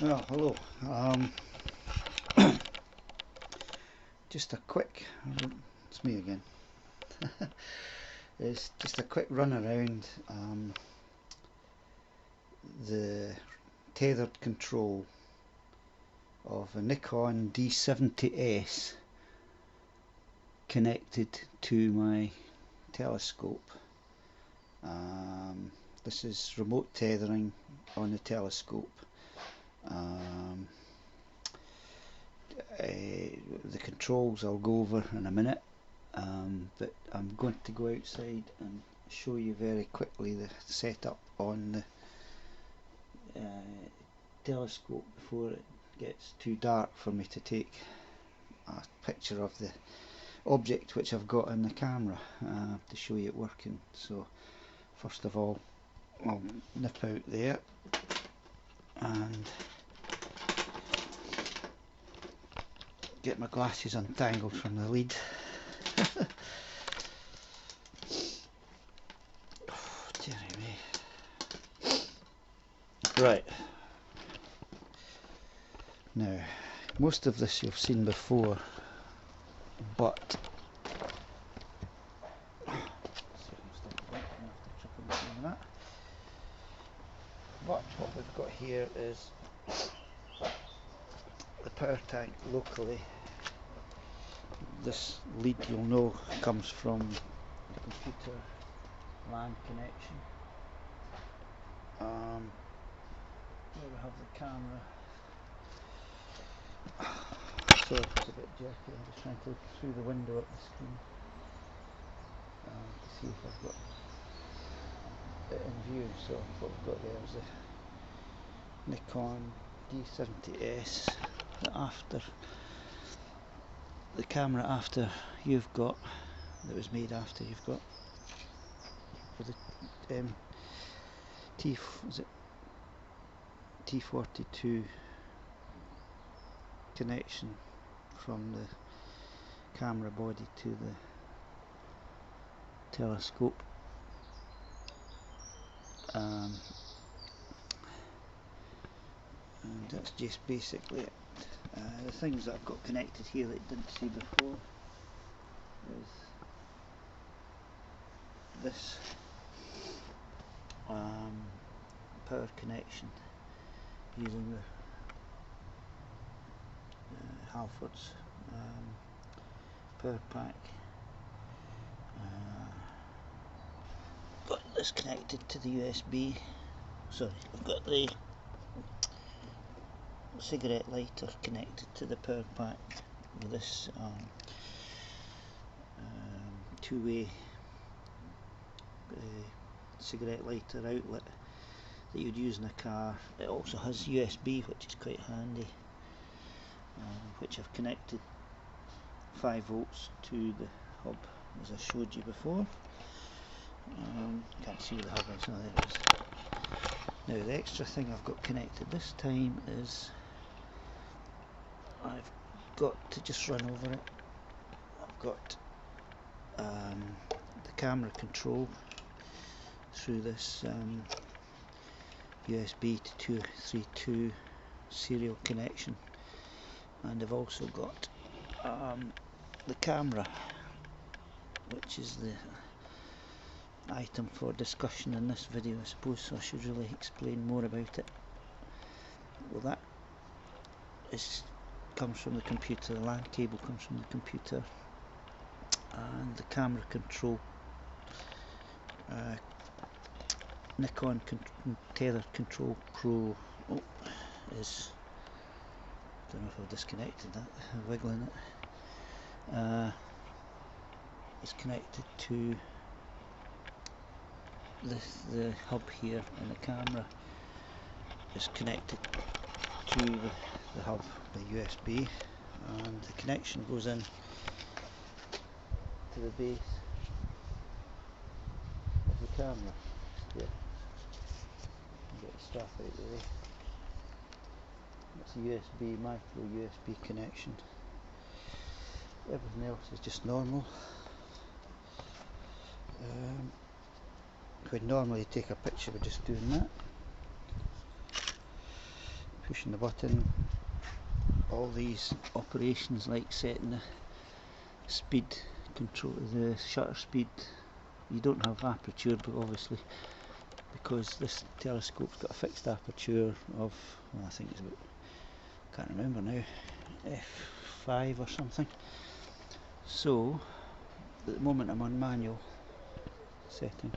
Well, hello. Just a quick, it's me again. It's just a quick run around the tethered control of a Nikon D70S connected to my telescope. This is remote tethering on the telescope. The controls I'll go over in a minute, but I'm going to go outside and show you very quickly the setup on the telescope before it gets too dark for me to take a picture of the object which I've got in the camera to show you it working. So first of all, I'll nip out there and get my glasses untangled from the lead. Oh, dearie me. Right, now most of this you've seen before, but what we've got here is the power tank locally. This lead, you'll know, comes from the computer LAN connection. Here we have the camera. So it's a bit jerky, I'm just trying to look through the window at the screen to see if I've got it in view. So what we've got there is a Nikon D70S, the camera after you've got, that was made after you've got, for the T42 connection from the camera body to the telescope. And that's just basically it. The things that I've got connected here that you didn't see before is this power connection using the Halford's power pack. Got this connected to the USB. Sorry, I've got the cigarette lighter connected to the power pack with this two-way cigarette lighter outlet that you'd use in a car. It also has USB, which is quite handy, which I've connected 5 volts to the hub as I showed you before. Can't see where the hub is, oh there it is. Now the extra thing I've got connected this time is I've got to just run over it. I've got the camera control through this USB to 232 serial connection, and I've also got the camera, which is the item for discussion in this video, I suppose, so I should really explain more about it. Well, that comes from the computer, the LAN cable comes from the computer, and the camera control Nikon Tether Control Pro is, I don't know if I've disconnected that, I'm wiggling it, is connected to the hub here, and the camera is connected to the hub by USB, and the connection goes in to the base of the camera. Yeah. Get the strap out of the way. That's a USB, micro USB connection. Everything else is just normal. We'd normally take a picture of just doing that. pushing the button. All these operations like setting the speed control, the shutter speed. You don't have aperture, but obviously because this telescope's got a fixed aperture of, well, I think it's about, can't remember now, f5 or something. So at the moment I'm on manual setting,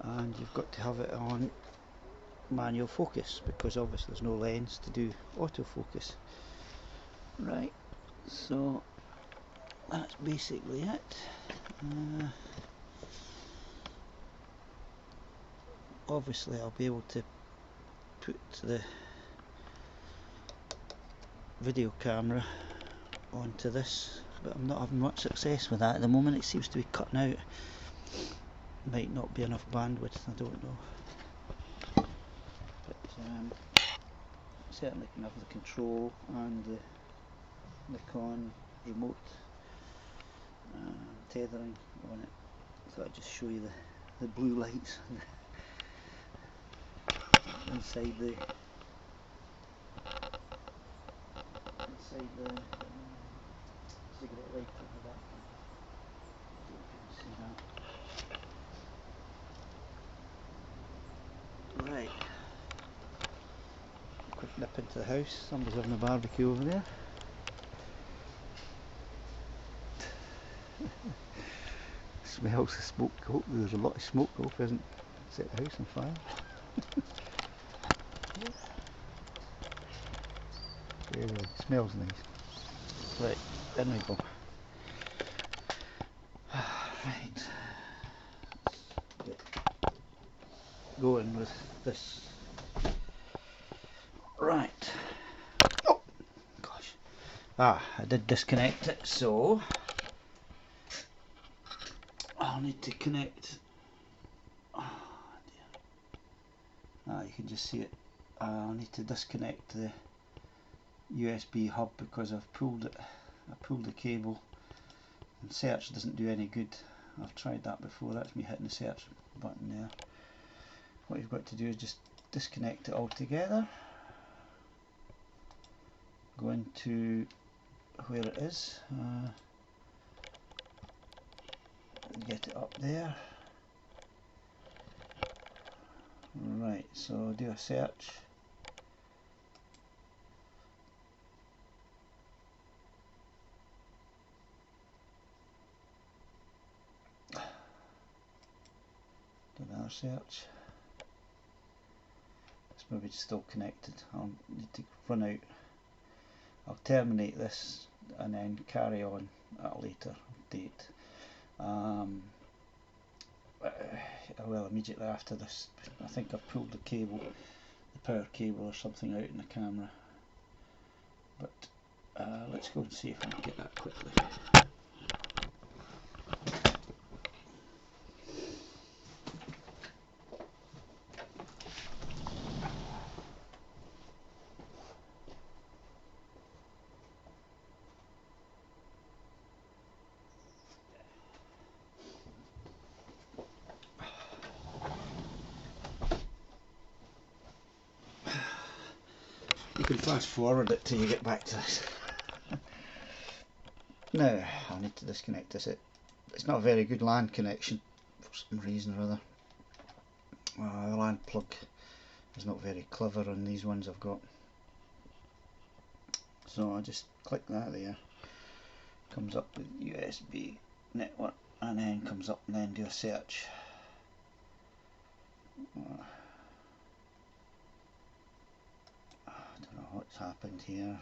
and you've got to have it on manual focus because obviously there's no lens to do autofocus. Right, so that's basically it. Obviously I'll be able to put the video camera onto this, but I'm not having much success with that at the moment. It seems to be cutting out. Might not be enough bandwidth, I don't know. But certainly can have the control and the Nikon remote tethering on it. So I'll just show you the blue lights inside the cigarette lighter in the back. I don't know if you can see that. Right. Quick nip into the house. Somebody's having a barbecue over there. Smells of smoke. Hopefully there's a lot of smoke. Hope it hasn't set the house on fire. Anyway, smells nice. Right, in we go. Right. Get going with this. Right. Oh, gosh. I did disconnect it, so I'll need to connect. Oh dear. You can just see it. I'll need to disconnect the USB hub because I've pulled it. I pulled the cable, and search doesn't do any good. I've tried that before. That's me hitting the search button there. What you've got to do is just disconnect it altogether. Go into where it is. Get it up there. Right, so do a search. Do another search. It's maybe still connected. I'll need to run out. I'll terminate this and then carry on at a later date. Well, immediately after this, I think I've pulled the cable, the power cable or something out in the camera. But let's go and see if I can get that quickly. You can fast forward it till you get back to this. Now, I need to disconnect this. It's not a very good LAN connection for some reason or other. The LAN plug is not very clever on these ones I've got. So I just click that there. Comes up with USB network and then comes up and then do a search. I don't know what's happened here.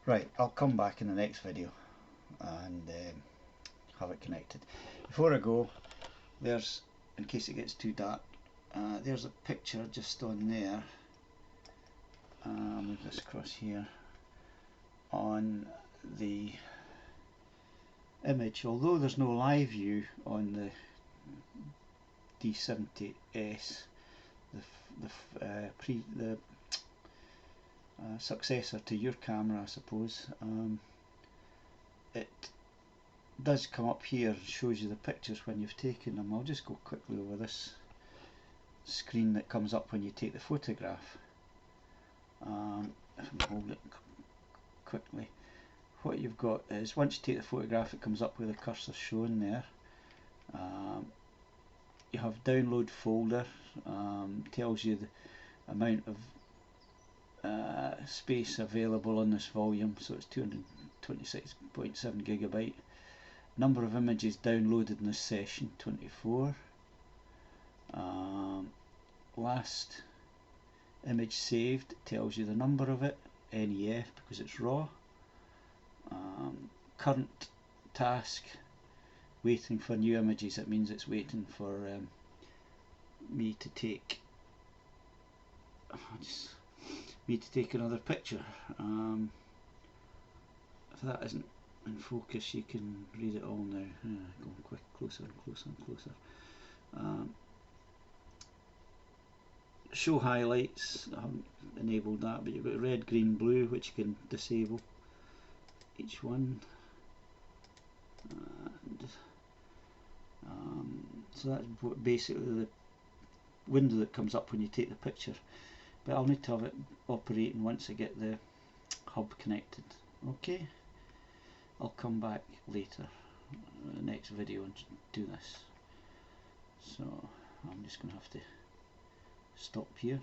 Right, I'll come back in the next video and have it connected. Before I go, there's, in case it gets too dark, there's a picture just on there. Move this across here on the image. Although there's no live view on the D70S, the successor to your camera, I suppose, it does come up here and shows you the pictures when you've taken them. I'll just go quickly over this screen that comes up when you take the photograph. If I hold it quickly, what you've got is once you take the photograph, it comes up with the cursor shown there. You have download folder, tells you the amount of space available on this volume, so it's 226.7 gigabyte. Number of images downloaded in this session, 24. Last image saved, it tells you the number of it, NEF because it's raw. Current task, waiting for new images. That means it's waiting for me to take another picture. If that isn't in focus, you can read it all now. Going quick, closer and closer and closer. Show highlights, I haven't enabled that, but you've got red, green, blue, which you can disable each one. So that's basically the window that comes up when you take the picture, but I'll need to have it operating once I get the hub connected. Okay, I'll come back later in the next video and do this. So I'm just going to have to stop here.